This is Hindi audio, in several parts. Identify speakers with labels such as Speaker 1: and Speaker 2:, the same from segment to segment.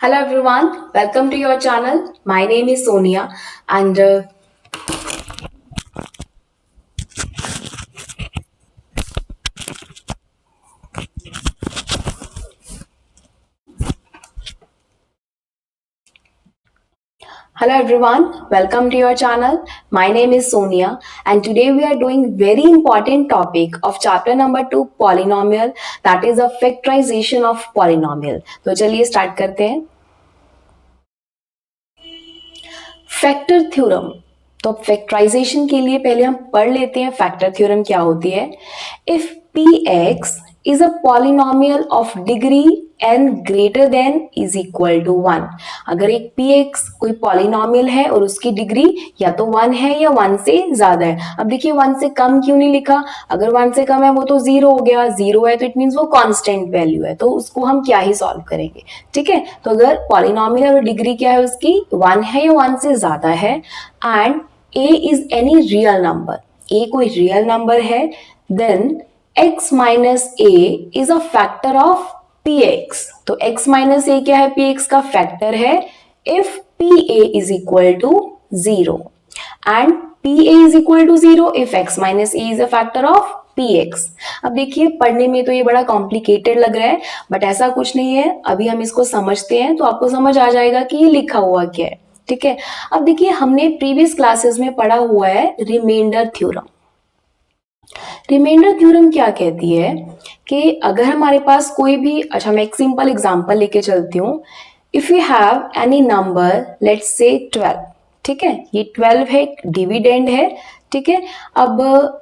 Speaker 1: Hello everyone, welcome to your channel. My name is Sonia and hello everyone, welcome to your channel. My name is Sonia and today we are doing very important topic of chapter number 2 polynomial, that is a factorization of polynomial. तो चलिए start करते हैं. Factor theorem. तो फैक्टराइजेशन के लिए पहले हम पढ़ लेते हैं फैक्टर थ्योरम क्या होती है. If px is a polynomial of degree n greater than is equal to 1. अगर एक px कोई पॉलिनोमियल है और उसकी डिग्री या तो 1 है या 1 से ज्यादा है. अब देखिए 1 से कम क्यों नहीं लिखा. अगर 1 से कम है वो तो 0 हो गया. 0 है तो इट मीन्स वो कांस्टेंट वैल्यू है, तो उसको हम क्या ही सॉल्व करेंगे. ठीक है, तो अगर पॉलिनोमियल है और डिग्री क्या है उसकी 1 है या 1 से ज्यादा है and a is any real number, a कोई रियल नंबर है, then x minus a is a factor of px. तो x माइनस a क्या है, px का फैक्टर है if pa is equal to 0 and pa is equal to 0 if x minus a is a factor of px. अब देखिए पढ़ने में तो ये बड़ा कॉम्प्लिकेटेड लग रहा है बट ऐसा कुछ नहीं है. अभी हम इसको समझते हैं तो आपको समझ आ जाएगा कि ये लिखा हुआ क्या है. ठीक है, अब देखिए हमने प्रीवियस क्लासेस में पढ़ा हुआ है रिमाइंडर थ्योरम. रिमाइंडर थ्योरम क्या कहती है कि अगर हमारे पास कोई भी, अच्छा मैं एक सिंपल एग्जांपल लेके चलती हूँ. If you have any number let's say 12. ठीक है, ये 12 है, डिविडेंड है. ठीक है, अब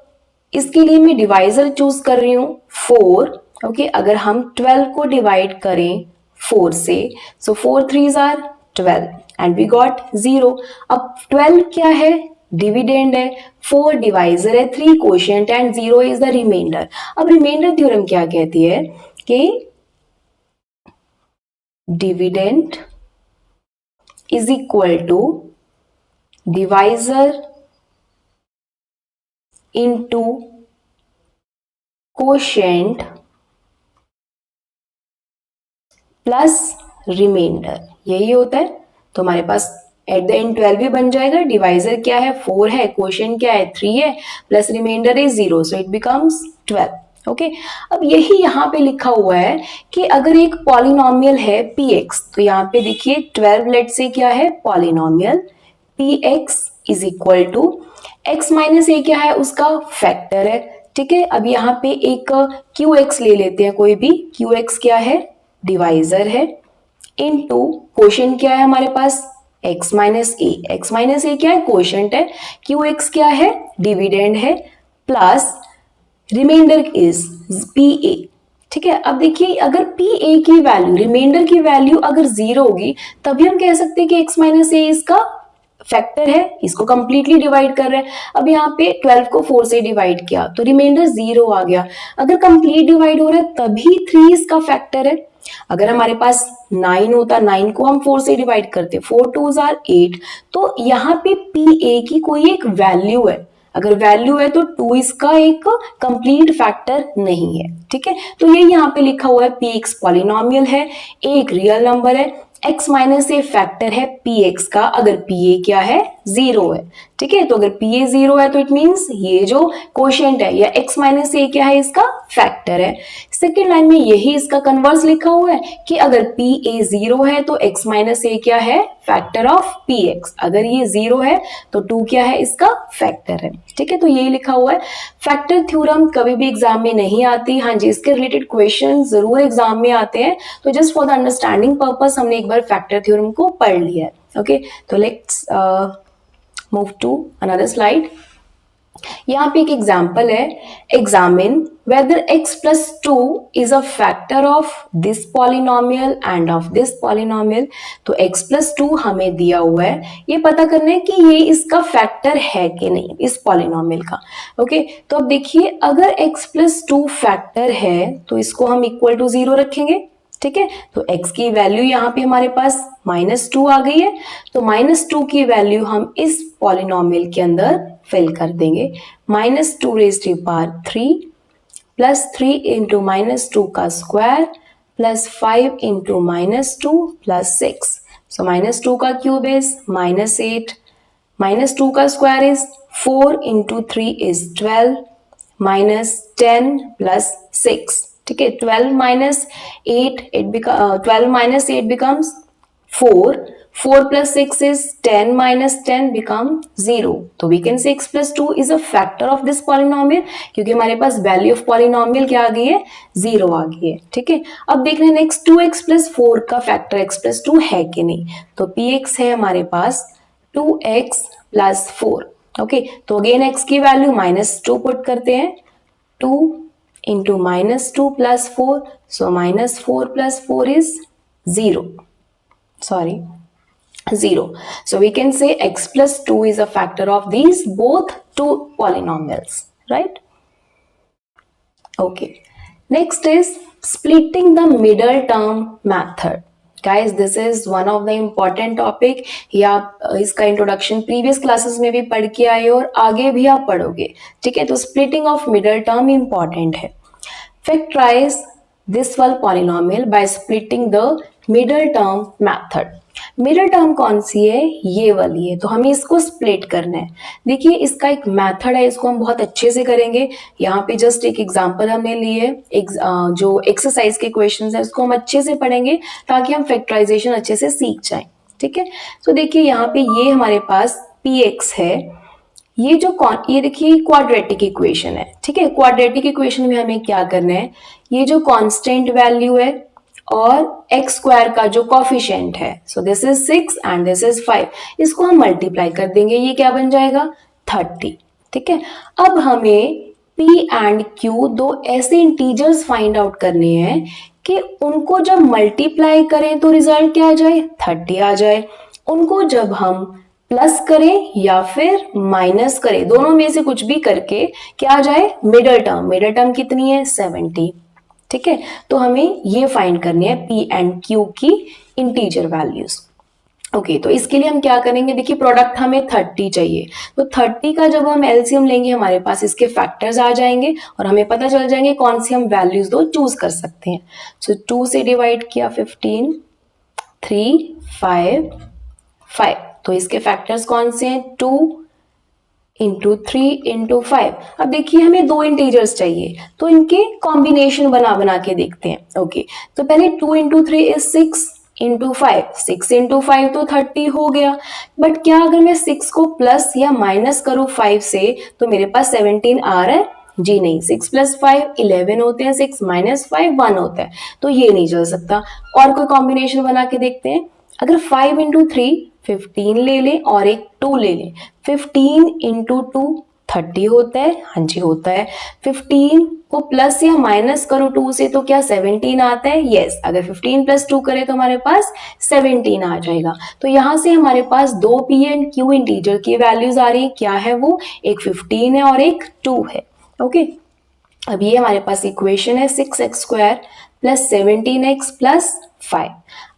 Speaker 1: इसके लिए मैं डिवाइजर चूज कर रही हूँ 4. ओके, अगर हम 12 को डिवाइड करें 4 से, so 4 3s are 12 and we got 0. अब 12 क्या है, डिविडेंड है, 4 डिवाइजर है, 3 quotient and 0 is the remainder. अब रिमाइंडर थ्योरम क्या कहती है कि dividend is equal to divisor into quotient plus remainder. यही होता है. तो हमारे पास एट द एंड 12 भी बन जाएगा. डिवाइजर क्या है, 4 है, कोशेंट क्या है, 3 है, plus remainder is 0, so it becomes 12. Okay, अब यही यहाँ पे लिखा हुआ है कि अगर एक पॉलिनोमियल है px, तो यहाँ पे देखिए 12 लेट से क्या है, polynomial px is equal to x minus a क्या है, उसका फैक्टर है. ठीक है, अब यहाँ पे एक qx ले लेते हैं, कोई भी qx क्या है, डिवाइजर है, इनटू कोशेंट क्या है हमारे पास, x माइनस ए. x माइनस ए क्या है, कोशेंट है, qx क्या है, डिविडेंड है, प्लस रिमाइंडर इज pa. ठीक है, अब देखिए अगर pa की वैल्यू, रिमाइंडर की वैल्यू अगर 0 होगी तभी हम कह सकते हैं कि x माइनस ए इसका फैक्टर है. इसको कंप्लीटली डिवाइड कर रहे हैं. अब यहाँ पे 12 को 4 से डिवाइड किया तो रिमाइंडर 0 आ गया. अगर कंप्लीट डिवाइड हो रहा है तभी 3 इसका फैक्टर है. अगर हमारे पास 9 होता, 9 को हम 4 से डिवाइड करते, 4 2s आर 8, तो यहाँ पे pa की कोई एक वैल्यू है. अगर वैल्यू है तो 2 इसका एक कंप्लीट फैक्टर नहीं है. ठीक है, तो ये यहाँ पे लिखा हुआ है px पॉलिनोमियल है, एक रियल नंबर है, x माइनस ए फैक्टर है px का अगर pa क्या है, 0 है. ठीक है, तो अगर pa 0 है तो इट मींस ये जो कोशेंट है या x माइनस ए क्या है, इसका फैक्टर है. सेकेंड लाइन में यही इसका कन्वर्स लिखा हुआ है कि अगर pa 0 है तो x माइनस ए क्या है, फैक्टर ऑफ px. अगर ये 0 है तो 2 क्या है, इसका फैक्टर है. ठीक है, तो यही लिखा हुआ है. फैक्टर थ्योरम कभी भी एग्जाम में नहीं आती. हाँ जी, इसके रिलेटेड क्वेश्चन जरूर एग्जाम में आते हैं, तो just for the understanding purpose हमने एक बार फैक्टर थ्योरम को पढ़ लिया है. ओके, तो let's move to another slide. यहाँ पे एक एग्जाम्पल है, examine whether x plus 2 is a factor of this polynomial and of this polynomial. तो x plus 2 हमें दिया हुआ है, ये पता करना है कि ये इसका फैक्टर है कि नहीं, इस पॉलिनोमियल का. ओके, तो अब देखिए अगर x plus 2 फैक्टर है तो इसको हम इक्वल टू 0 रखेंगे. ठीक है, तो x की वैल्यू यहाँ पे हमारे पास -2 आ गई है, तो -2 की वैल्यू हम इस पॉलिनोमियल के अंदर फिल कर देंगे. -2 raised to power 3 plus 3 into -2 का स्क्वायर प्लस 5 इंटू -2 प्लस 6. सो -2 का क्यूब इज -8, -2 का square is 4 into 3 is 12, -10 plus 6. ठीक है, 12 minus 8, 12 minus 8 becomes 4. 4 plus 6 is 10 minus 10 become 0. तो we can say x plus 2 is a factor of this polynomial, क्योंकि हमारे पास वैल्यू ऑफ पॉलिनोमियल क्या आ गई है, 0 आ गई है. ठीक है, अब देखना है नेक्स्ट 2x plus 4 का फैक्टर x plus 2 है कि नहीं. तो px है हमारे पास 2x plus 4. ओके, तो अगेन x की वैल्यू -2 पुट करते हैं, 2 into -2 plus 4, so -4 plus 4 is 0. Sorry, 0. So we can say x plus 2 is a factor of these both two polynomials, right? Okay. Next is splitting the middle term method. Guys, this is one of the important topic. ये आप इसका इंट्रोडक्शन प्रीवियस क्लासेस में भी पढ़ के आए और आगे भी आप पढ़ोगे. ठीक है, तो splitting of middle term important है. Factorize this one polynomial by splitting the middle term method. Middle term कौन सी है, ये वाली है, तो हमें इसको स्प्लिट करना है. देखिए इसका एक मेथड है, इसको हम बहुत अच्छे से करेंगे. यहाँ पे जस्ट एक एग्जांपल हमने लिए, जो एक्सरसाइज के क्वेश्चंस है उसको हम अच्छे से पढ़ेंगे ताकि हम फैक्टराइजेशन अच्छे से सीख जाएं. ठीक है, तो देखिए यहाँ पे ये हमारे पास px है, ये देखिए क्वाड्रेटिक इक्वेशन है. ठीक है, क्वाड्रेटिक इक्वेशन में हमें क्या करना है, ये जो कांस्टेंट वैल्यू है और एक्स स्क्वायर का जो कोफिशिएंट है, सो this is 6 and this is 5, इसको हम मल्टीप्लाई कर देंगे, ये क्या बन जाएगा 30. ठीक है, अब हमें p एंड q दो ऐसे इंटीजर्स फाइंड आउट करने हैं कि उनको जब मल्टीप्लाई करें तो रिजल्ट क्या आ जाए, 30 आ जाए. उनको जब हम प्लस करें या फिर माइनस करें, दोनों में से कुछ भी करके क्या आ जाए, मिडल टर्म कितनी है, 70. ठीक है, तो हमें ये फाइंड करनी है p एंड q की इंटीजर वैल्यूज. ओके, तो इसके लिए हम क्या करेंगे, देखिए प्रोडक्ट हमें 30 चाहिए, तो 30 का जब हम एलसीएम लेंगे हमारे पास इसके फैक्टर्स आ जाएंगे और हमें पता चल जाएंगे कौन सी हम वैल्यूज दो चूज कर सकते हैं. सो 2 से डिवाइड किया 15, 3, 5, 5, तो इसके फैक्टर्स कौन से हैं, 2 इंटू 3 इंटू 5. अब देखिए हमें दो इंटीजर्स चाहिए, तो इनके कॉम्बिनेशन बना के देखते हैं. ओके, तो पहले 2 इंटू 3 इज 6 इंटू 5, 6 इंटू 5 तो 30 हो गया. बट क्या अगर मैं 6 को प्लस या माइनस करूं 5 से तो मेरे पास 17 आ रहा है, जी नहीं. 6 प्लस 5 11 होते हैं, 6 माइनस 5 1 होता है, तो ये नहीं चल सकता. और कोई कॉम्बिनेशन बना के देखते हैं. अगर 5 इंटू 3 15 ले लें और एक 2 ले लें, 15 इंटू 2 30 होता है, हाँ जी होता है. 15 को प्लस या माइनस करो 2 से तो क्या 17 आता है, यस. अगर 15 प्लस 2 करें तो हमारे पास 17 आ जाएगा. तो यहाँ से हमारे पास दो p एंड q इंटीजर की वैल्यूज आ रही है, क्या है वो, एक 15 है और एक 2 है. ओके, अब ये हमारे पास इक्वेशन है 6x square plus 17x plus 5.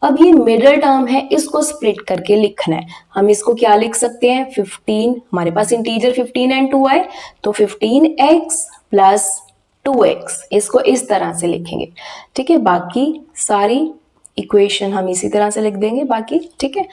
Speaker 1: अब ये मिडल टर्म है, इसको स्प्लिट करके लिखना है. हम इसको क्या लिख सकते हैं, 15, हमारे पास इंटीजर 15 एंड 2 आए, तो 15x प्लस 2x, इसको इस तरह से लिखेंगे. ठीक है, बाकी सारी इक्वेशन हम इसी तरह से लिख देंगे बाकी. ठीक है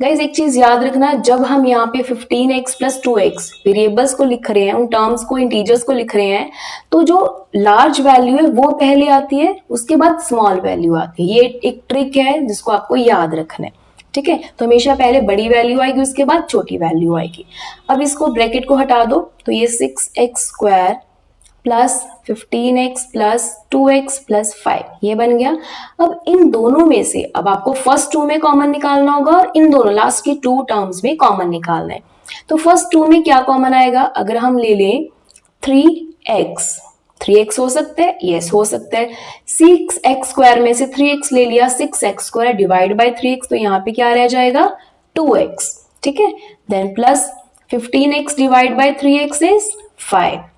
Speaker 1: गाइज, एक चीज याद रखना, जब हम यहाँ पे 15x प्लस 2x वेरिएबल्स को लिख रहे हैं, उन टर्म्स को, इंटीजर्स को लिख रहे हैं, तो जो लार्ज वैल्यू है वो पहले आती है, उसके बाद स्मॉल वैल्यू आती है. ये एक ट्रिक है जिसको आपको याद रखना है. ठीक है, तो हमेशा पहले बड़ी वैल्यू आएगी, उसके बाद छोटी वैल्यू आएगी. अब इसको ब्रैकेट को हटा दो, तो ये 6x square plus 15x plus 2x plus 5 ये बन गया. अब इन दोनों में से अब आपको फर्स्ट 2 में कॉमन निकालना होगा और इन दोनों लास्ट की 2 टर्म्स में कॉमन निकालना है. तो फर्स्ट 2 में क्या कॉमन आएगा, अगर हम ले लें 3x हो सकता है, यस हो सकता है. 6x स्क्वायर में से 3x ले लिया, 6x square divide by 3x, तो यहाँ पे क्या रह जाएगा 2x. ठीक है, then plus 15x divide by 3x is 5.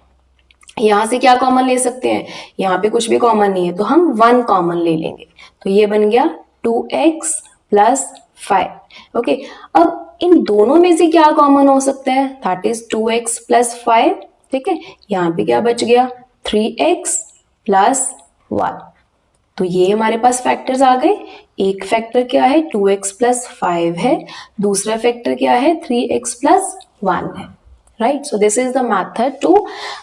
Speaker 1: यहां से क्या कॉमन ले सकते हैं, यहाँ पे कुछ भी कॉमन नहीं है, तो हम 1 कॉमन ले लेंगे, तो ये बन गया 2x प्लस 5. ओके, अब इन दोनों में से क्या कॉमन हो सकता है, दैट इज 2x प्लस 5. ठीक है, यहाँ पे क्या बच गया 3x प्लस 1. तो ये हमारे पास फैक्टर्स आ गए। एक फैक्टर क्या है 2x प्लस 5 है, दूसरा फैक्टर क्या है 3x प्लस 1 है, right. So this is the method to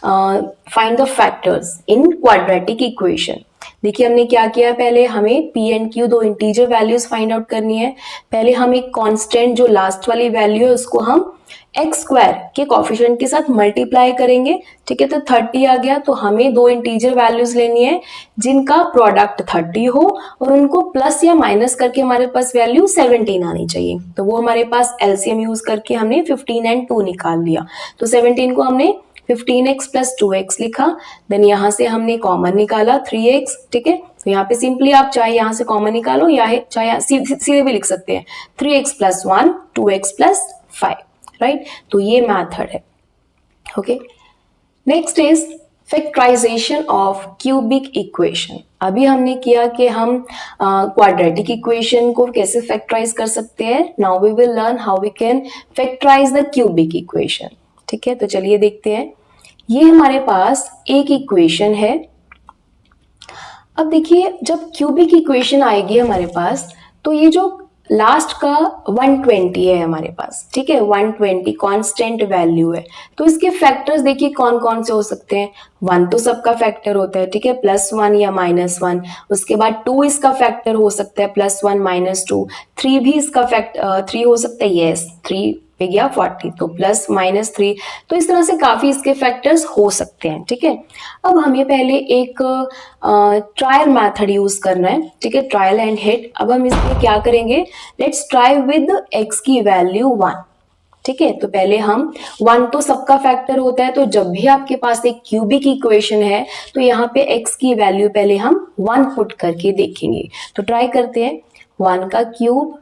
Speaker 1: find the factors in quadratic equation. देखिए हमने क्या किया, पहले हमें p एंड q दो इंटीजर वैल्यूज फाइंड आउट करनी है। पहले हम एक कांस्टेंट जो लास्ट वाली वैल्यू है उसको हम एक्स स्क्वायर के कोफिशिएंट के साथ मल्टीप्लाई करेंगे, ठीक है। तो 30 आ गया, तो हमें दो इंटीजर वैल्यूज लेनी है जिनका प्रोडक्ट 30 हो और उनको प्लस या माइनस करके हमारे पास वैल्यू 17 आनी चाहिए। तो वो हमारे पास एलसीएम यूज करके हमने 15 एंड 2 निकाल लिया। तो 17 को हमने 15x प्लस 2x लिखा, देन यहाँ से हमने कॉमन निकाला 3x, ठीक है। तो यहाँ पे सिंपली आप चाहे यहाँ से कॉमन निकालो या चाहे सीधे भी लिख सकते हैं 3x plus 1 2x plus 5, right. तो ये मेथड है, okay. Next is factorization of cubic equation. अभी हमने किया कि हम क्वाड्रेटिक इक्वेशन को कैसे फैक्टराइज कर सकते हैं। Now we will learn how we can factorize the cubic equation, ठीक है। तो चलिए देखते हैं। ये हमारे पास एक इक्वेशन है। अब देखिए जब क्यूबिक इक्वेशन आएगी हमारे पास, तो ये जो लास्ट का 120 है हमारे पास, ठीक है। 120 कांस्टेंट वैल्यू है, तो इसके फैक्टर्स देखिए कौन कौन से हो सकते हैं। 1 तो सबका फैक्टर होता है, ठीक है, +1 या -1। उसके बाद 2 इसका फैक्टर हो सकता है, +1 -2। 3 भी इसका फैक्टर 3 हो सकता है, यस 3 पे गया 40, तो +-3। तो इस तरह से काफी इसके फैक्टर्स हो सकते हैं, ठीक है। अब हमें पहले एक ट्रायल मेथड यूज करना है, ठीक है, ट्रायल एंड हिट। अब हम इसमें क्या करेंगे, लेट्स ट्राई विद x की वैल्यू 1, ठीक है। तो पहले हम 1 तो सबका फैक्टर होता है, तो जब भी आपके पास एक क्यूबिक इक्वेशन है तो यहाँ पे x की वैल्यू पहले हम 1 पुट करके देखेंगे। तो ट्राई करते हैं। 1 का क्यूब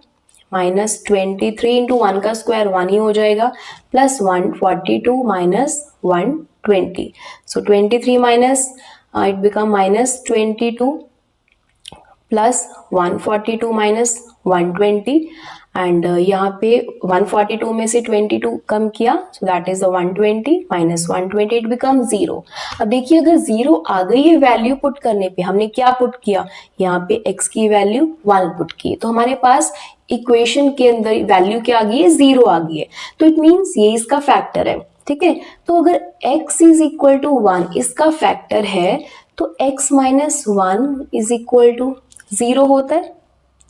Speaker 1: -23 इंटू 1 का स्क्वायर 1 ही हो जाएगा, plus 142 minus 120। So 23 minus it become -22 plus 142 minus 120, and यहाँ पे 142 में से 22 कम किया, so that is 120 minus 120, it become 0। अब देखिए अगर 0 आ गई है वैल्यू पुट करने पे, हमने क्या पुट किया, यहाँ पे x की वैल्यू 1 पुट की, तो हमारे पास इक्वेशन के अंदर वैल्यू क्या आ गई है, 0 आ गई है। तो इट मीन्स ये इसका फैक्टर है, ठीक है। तो अगर x इज इक्वल टू 1 इसका फैक्टर है, तो x minus 1 is equal to 0 होता है,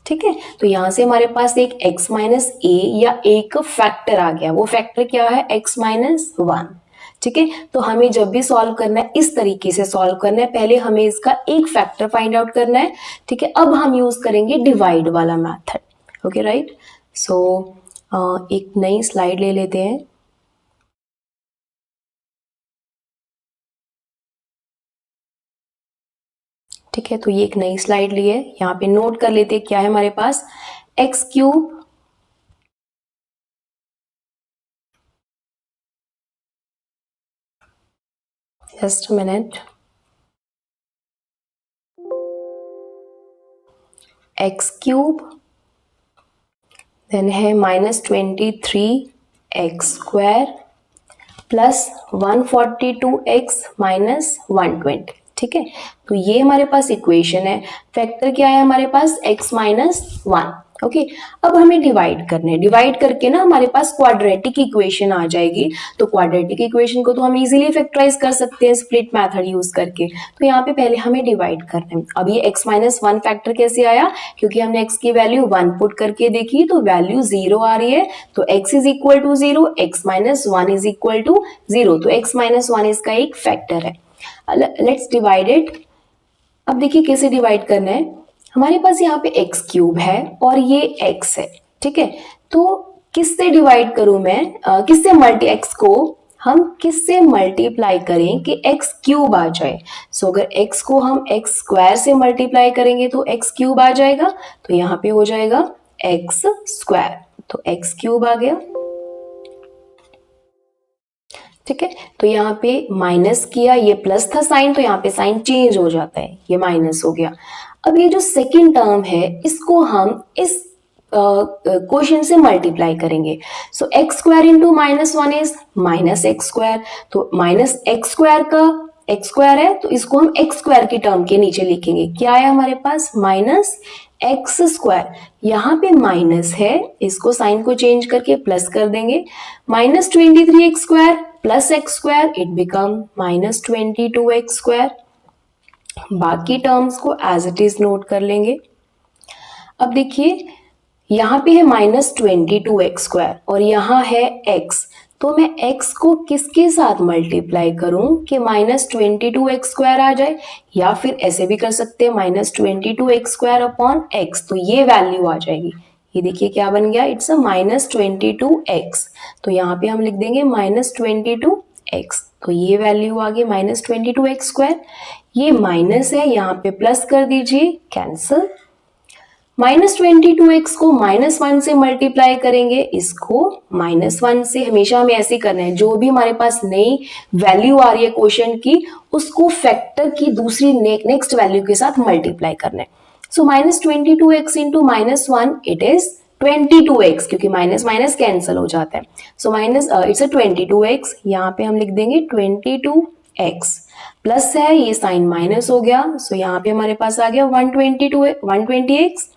Speaker 1: ठीक है। तो यहां से हमारे पास एक x माइनस ए या a का फैक्टर आ गया। वो फैक्टर क्या है, x माइनस 1, ठीक है। तो हमें जब भी सॉल्व करना है इस तरीके से सॉल्व करना है, पहले हमें इसका एक फैक्टर फाइंड आउट करना है, ठीक है। अब हम यूज करेंगे डिवाइड वाला मेथड, ओके, राइट। सो एक नई स्लाइड ले लेते हैं। ठीक है, तो ये एक नई स्लाइड ली है, यहाँ पे नोट कर लेते हैं क्या है हमारे पास, x cube just minute, x cube, then है -23 x square plus 142 x minus 120, ठीक है। तो ये हमारे पास इक्वेशन है। फैक्टर क्या है हमारे पास, x माइनस 1, ओके। अब हमें डिवाइड करना है, डिवाइड करके ना हमारे पास क्वाड्रेटिक इक्वेशन आ जाएगी। तो क्वाड्रेटिक इक्वेशन को तो हम इजीली फैक्टराइज कर सकते हैं स्प्लिट मेथड यूज करके। तो यहाँ पे पहले हमें डिवाइड करना है। अब ये x माइनस 1 फैक्टर कैसे आया, क्योंकि हमने x की वैल्यू 1 पुट करके देखी, तो वैल्यू 0 आ रही है, तो x is equal to 0, x minus 1 is equal to 0, तो x माइनस 1 इसका एक फैक्टर है। Let's divide it. अब देखिए कैसे डिवाइड करना है। हमारे पास यहाँ पे x क्यूब है और ये x है, ठीक है। तो किससे डिवाइड करूं मैं, किससे x को हम किससे मल्टीप्लाई करें कि x क्यूब आ जाए। सो अगर x को हम x स्क्वायर से मल्टीप्लाई करेंगे तो x क्यूब आ जाएगा, तो यहाँ पे हो जाएगा x स्क्वायर, तो x क्यूब आ गया, ठीक है। तो यहाँ पे माइनस किया, ये प्लस था साइन, तो यहाँ पे साइन चेंज हो जाता है, ये माइनस हो गया। अब ये जो सेकंड टर्म है इसको हम इस क्वोशिएंट से मल्टीप्लाई करेंगे। So x square into -1 is -x square, तो -x स्क्वायर का एक्स स्क्वायर है तो इसको हम एक्स स्क्वायर की टर्म के नीचे लिखेंगे। क्या है हमारे पास? Minus x square. यहाँ पे माइनस है, इसको साइन को चेंज करके प्लस कर देंगे। -23x² plus x square, it become -22x²। बाकी टर्म्स को एज इट इज नोट कर लेंगे। अब देखिए यहाँ पे है -22x² और यहाँ है x, तो मैं x को किसके साथ मल्टीप्लाई करूं कि -22x² आ जाए, या फिर ऐसे भी कर सकते हैं -22x² अपॉन x, तो ये वैल्यू आ जाएगी। ये देखिए क्या बन गया, इट्स अ -22x, तो यहाँ पे हम लिख देंगे -22x, तो ये वैल्यू आ गई -22x²। ये माइनस है, यहाँ पे प्लस कर दीजिए, कैंसिल। -22x को -1 से मल्टीप्लाई करेंगे, इसको -1 से हमेशा हमें ऐसे करना है, जो भी हमारे पास नई वैल्यू आ रही है क्वेश्चन की, उसको फैक्टर की दूसरी नेक्स्ट वैल्यू के साथ मल्टीप्लाई करना है। सो -22x into -1 it is 22x, क्योंकि माइनस माइनस कैंसिल हो जाता है। सो इट्स अ 22x, यहाँ पे हम लिख देंगे 22x, प्लस है ये साइन माइनस हो गया, सो यहाँ पे हमारे पास आ गया 120x,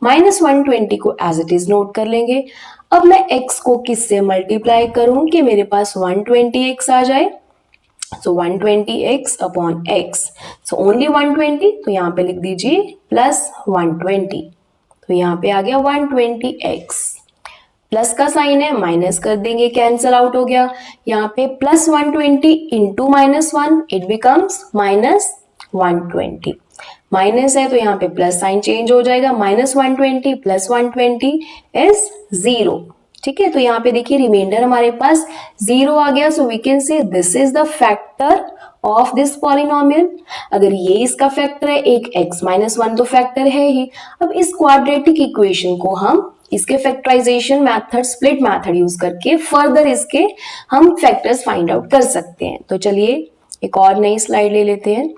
Speaker 1: -120 को एज इट इज नोट कर लेंगे। अब मैं x को किससे मल्टीप्लाई करूं कि मेरे पास 120x आ जाए, सो 120x upon x, so only 120, तो यहाँ पे लिख दीजिए प्लस 120, तो यहाँ पे आ गया 120x, प्लस का साइन है, माइनस कर देंगे, कैंसल आउट हो गया। यहाँ पे plus 120 into -1 it becomes -120, minus है तो यहाँ पे प्लस साइन चेंज हो जाएगा, -120 प्लस 120 इज 0। ठीक है, तो यहाँ पे देखिए रिमाइंडर हमारे पास 0 आ गया, so we can say this is the factor of this polynomial. अगर ये इसका फैक्टर है, एक x-1 तो फैक्टर है ही। अब इस क्वाड्रेटिक इक्वेशन को हम इसके factorization method, split method use करके फर्दर इसके हम फैक्टर्स फाइंड आउट कर सकते हैं। तो चलिए एक और नई स्लाइड ले लेते हैं।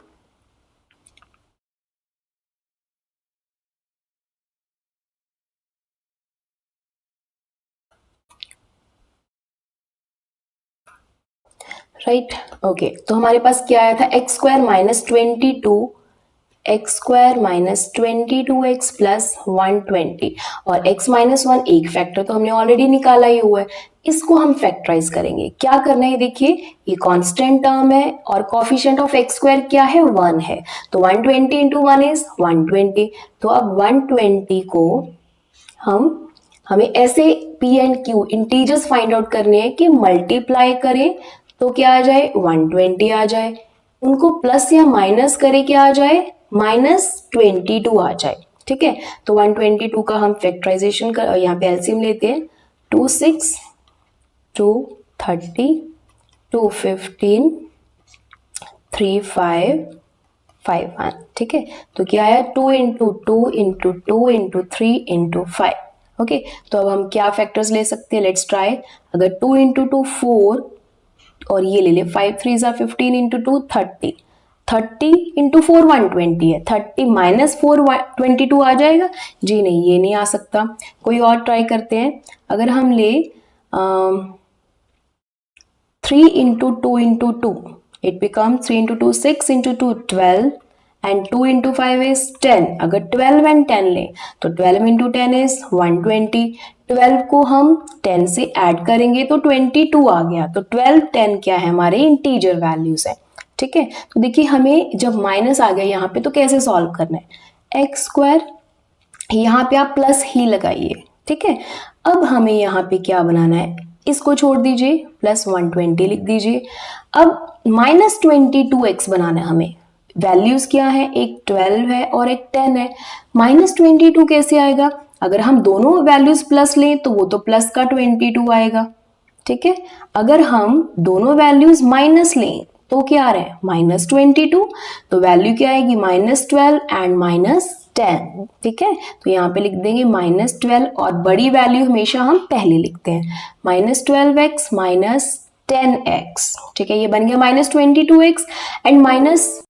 Speaker 1: राइट, ओके, तो हमारे पास क्या आया था, x² -22x प्लस 120, और x-1 एक फैक्टर तो हमने ऑलरेडी निकाला ही हुआ है, इसको हम फैक्टराइज करेंगे। क्या करना है, देखिए ये कांस्टेंट टर्म है और कोफिशिएंट ऑफ x² क्या है, 1 है, तो 120 इंटू 1 इज 120, तो अब 120 को हमें ऐसे p and q integers find out करने हैं कि मल्टीप्लाई करें तो क्या आ जाए, 120 आ जाए, उनको प्लस या माइनस करें क्या आ जाए, -22 आ जाए। ठीक है, तो 122 का हम फैक्टराइजेशन कर, यहाँ पे एलसीएम लेते हैं, 2 6 2 30 2 15 3 5 5 1। ठीक है, तो क्या आया, 2 into 2 into 2 into 3 into 5। Okay, तो अब हम क्या फैक्टर्स ले सकते हैं, लेट्स ट्राई। अगर 2 इंटू 2 4, और ये ले ले 5 3 15 इंटू 2 30, 30 इंटू 4 120 है, 30 माइनस 4 22 आ जाएगा, जी नहीं ये नहीं आ सकता। कोई और ट्राई करते हैं। अगर हम ले 3 into 2 into 2, it become 3 into 2 6 into 2 12 and 2 into 5 is 10। अगर 12 एंड 10 लें तो 12 इंटू 10 इज 120, 12 को हम 10 से ऐड करेंगे तो 22 आ गया, तो 12 10 क्या है, हमारे इंटीजर वैल्यूज है। ठीक है, तो देखिए हमें जब माइनस आ गया यहाँ पे तो कैसे सॉल्व करना है, x², यहाँ पे आप प्लस ही लगाइए। ठीक है, अब हमें यहाँ पे क्या बनाना है, इसको छोड़ दीजिए, प्लस 120 लिख दीजिए। अब -22x बनाना है हमें, वैल्यूज क्या है, एक 12 है और एक 10 है, -22 कैसे आएगा, अगर हम दोनों वैल्यूज प्लस लें तो वो तो प्लस का 22 आएगा। ठीक है, अगर हम दोनों वैल्यूज माइनस लें तो क्या आ रहा है, -22, तो वैल्यू क्या आएगी, -12 एंड -10। ठीक है, तो यहाँ पे लिख देंगे -12, और बड़ी वैल्यू हमेशा हम पहले लिखते हैं, -12x -10x। ठीक है, ये बन गया -22x and minus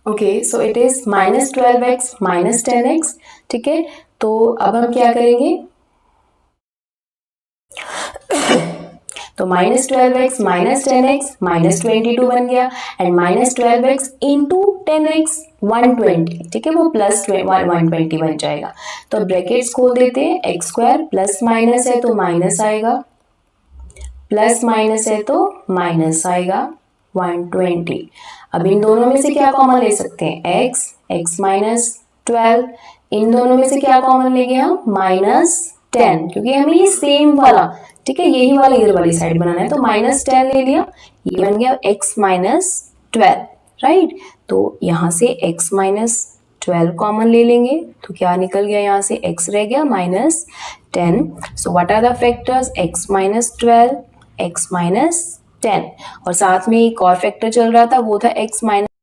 Speaker 1: okay, so it is -12x -10x, ठीक है। तो अब हम क्या करेंगे, तो -12x -10x -22 बन गया, एंड -12x इंटू 10x 120, ठीक है, वो प्लस 120 बन जाएगा। तो ब्रैकेट्स खोल देते हैं, x स्क्वायर प्लस माइनस है तो माइनस आएगा, प्लस माइनस है तो माइनस आएगा 120। अब इन दोनों में से क्या कॉमन ले सकते हैं, x, x माइनस 12, इन दोनों में से क्या कॉमन लेंगे हम, -10, क्योंकि हमें ये सेम वाला, ठीक है, यही वाला इधर वाली साइड बनाना है, तो -10 ले लिया, ये बन गया x माइनस 12, राइट। तो यहाँ से x माइनस 12 कॉमन ले लेंगे, तो क्या निकल गया, यहाँ से x रह गया -10। So what are the factors, x minus 12, x minus 10, और साथ में एक और फैक्टर चल रहा था, वो था x माइनस